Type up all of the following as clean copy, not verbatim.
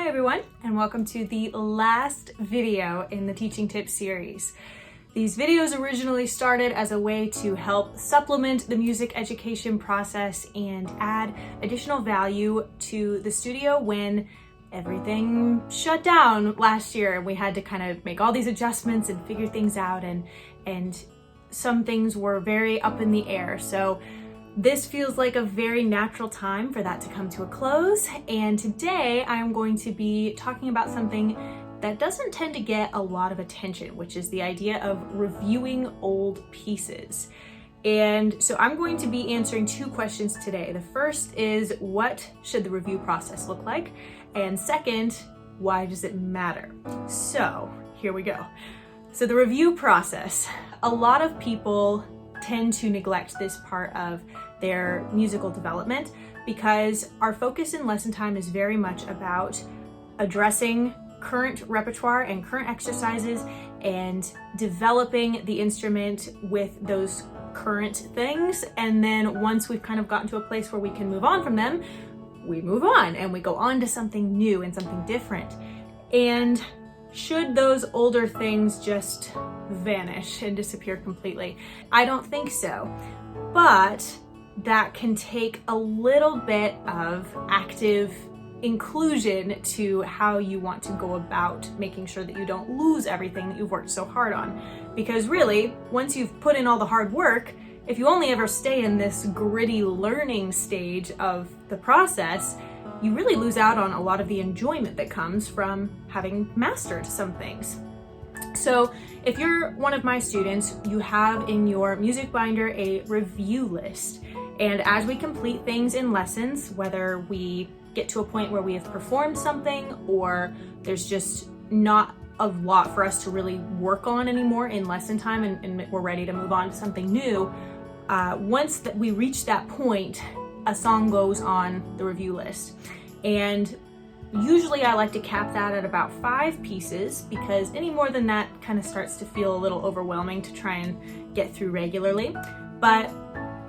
Hi everyone, and welcome to the last video in the Teaching Tips series. These videos originally started as a way to help supplement the music education process and add additional value to the studio when everything shut down last year and we had to kind of make all these adjustments and figure things out, and some things were very up in the air. So this feels like a very natural time for that to come to a close, and today I'm going to be talking about something that doesn't tend to get a lot of attention, which is the idea of reviewing old pieces. And so I'm going to be answering two questions today. The first is, what should the review process look like? And second, why does it matter? So here we go. So the review process, a lot of people tend to neglect this part of their musical development because our focus in lesson time is very much about addressing current repertoire and current exercises and developing the instrument with those current things. And then once we've kind of gotten to a place where we can move on from them, we move on and we go on to something new and something different. And should those older things just vanish and disappear completely? I don't think so, but that can take a little bit of active inclusion to how you want to go about making sure that you don't lose everything that you've worked so hard on. Because really, once you've put in all the hard work, if you only ever stay in this gritty learning stage of the process, you really lose out on a lot of the enjoyment that comes from having mastered some things. So if you're one of my students, you have in your music binder a review list. And as we complete things in lessons, whether we get to a point where we have performed something or there's just not a lot for us to really work on anymore in lesson time and we're ready to move on to something new, once that we reach that point, a song goes on the review list. And usually I like to cap that at about 5 pieces, because any more than that kind of starts to feel a little overwhelming to try and get through regularly. But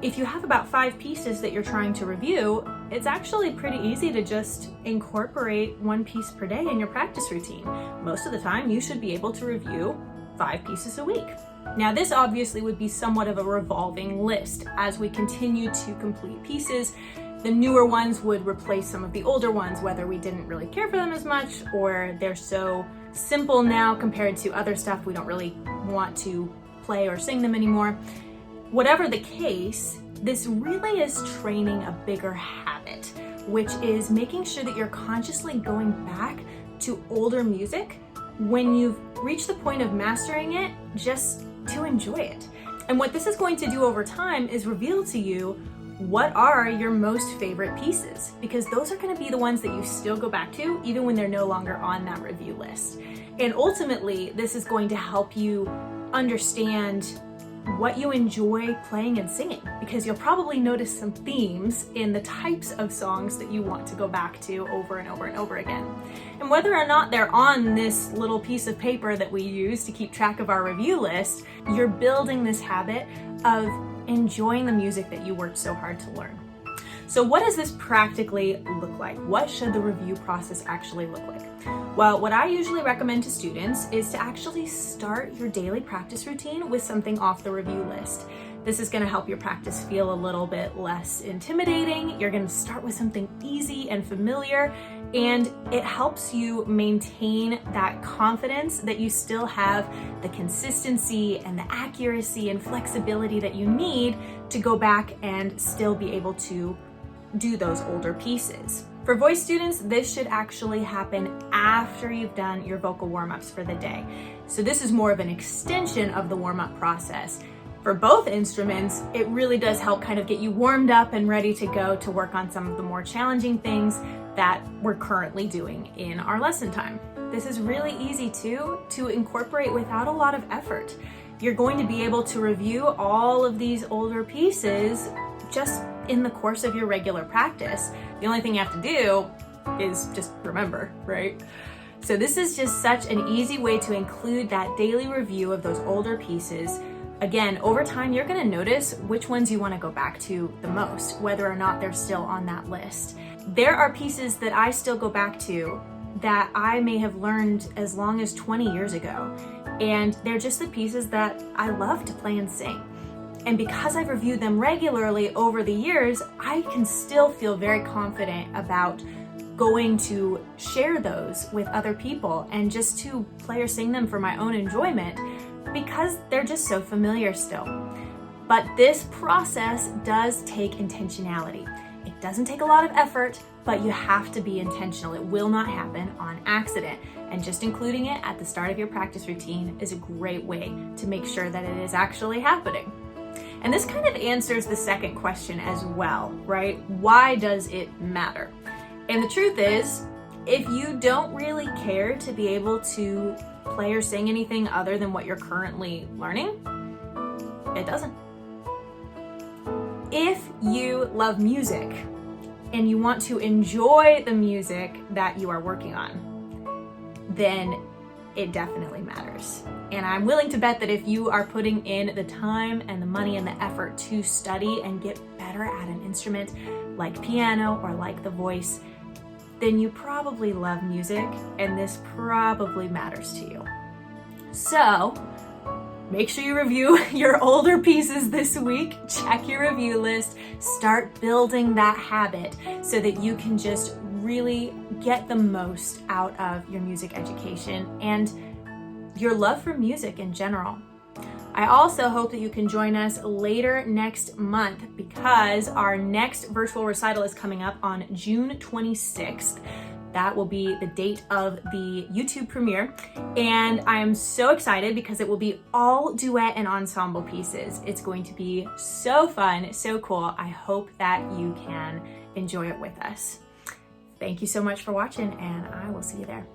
if you have about 5 pieces that you're trying to review, it's actually pretty easy to just incorporate 1 piece per day in your practice routine. Most of the time, you should be able to review 5 pieces a week. Now, this obviously would be somewhat of a revolving list. As we continue to complete pieces, the newer ones would replace some of the older ones, whether we didn't really care for them as much or they're so simple now compared to other stuff we don't really want to play or sing them anymore. Whatever the case, this really is training a bigger habit, which is making sure that you're consciously going back to older music when you've reached the point of mastering it, just to enjoy it. And what this is going to do over time is reveal to you what are your most favorite pieces, because those are going to be the ones that you still go back to even when they're no longer on that review list. And ultimately, this is going to help you understand what you enjoy playing and singing, because you'll probably notice some themes in the types of songs that you want to go back to over and over and over again. And whether or not they're on this little piece of paper that we use to keep track of our review list, you're building this habit of enjoying the music that you worked so hard to learn. So what does this practically look like? What should the review process actually look like? Well, what I usually recommend to students is to actually start your daily practice routine with something off the review list. This is going to help your practice feel a little bit less intimidating. You're going to start with something easy and familiar, and it helps you maintain that confidence that you still have the consistency and the accuracy and flexibility that you need to go back and still be able to do those older pieces. For voice students, this should actually happen after you've done your vocal warm-ups for the day. So this is more of an extension of the warm-up process. For both instruments, it really does help kind of get you warmed up and ready to go to work on some of the more challenging things that we're currently doing in our lesson time. This is really easy to incorporate without a lot of effort. You're going to be able to review all of these older pieces just in the course of your regular practice. The only thing you have to do is just remember, right? So this is just such an easy way to include that daily review of those older pieces. Again, over time, you're going to notice which ones you want to go back to the most, whether or not they're still on that list. There are pieces that I still go back to that I may have learned as long as 20 years ago. And they're just the pieces that I love to play and sing. And because I've reviewed them regularly over the years, I can still feel very confident about going to share those with other people and just to play or sing them for my own enjoyment because they're just so familiar still. But this process does take intentionality. It doesn't take a lot of effort, but you have to be intentional. It will not happen on accident. And just including it at the start of your practice routine is a great way to make sure that it is actually happening. And this kind of answers the second question as well, right? Why does it matter? And the truth is, if you don't really care to be able to play or sing anything other than what you're currently learning, it doesn't. If you love music and you want to enjoy the music that you are working on, then it definitely matters. And I'm willing to bet that if you are putting in the time and the money and the effort to study and get better at an instrument like piano or like the voice, then you probably love music and this probably matters to you. So make sure you review your older pieces this week, check your review list, start building that habit so that you can just really get the most out of your music education and your love for music in general. I also hope that you can join us later next month because our next virtual recital is coming up on June 26th. That will be the date of the YouTube premiere. And I am so excited because it will be all duet and ensemble pieces. It's going to be so fun, so cool. I hope that you can enjoy it with us. Thank you so much for watching, and I will see you there.